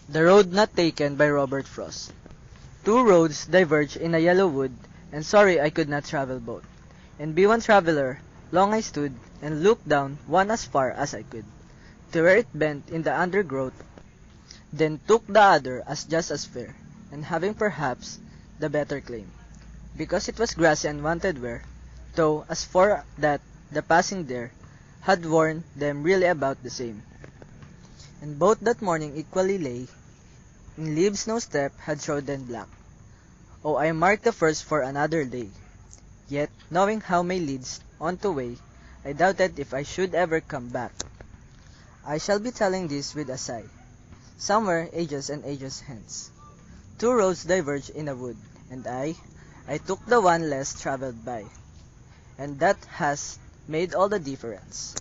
The Road Not Taken by Robert Frost. Two roads diverged in a yellow wood, and sorry I could not travel both. And be one traveler, long I stood, and looked down one as far as I could, to where it bent in the undergrowth, then took the other as just as fair, and having perhaps the better claim, because it was grassy and wanted wear, though as for that the passing there had worn them really about the same. And both that morning equally lay in leaves no step had trodden black. Oh, I marked the first for another day. Yet, knowing how my leads on to way, I doubted if I should ever come back. I shall be telling this with a sigh. Somewhere, ages and ages hence, two roads diverged in a wood, and I took the one less traveled by. And that has made all the difference.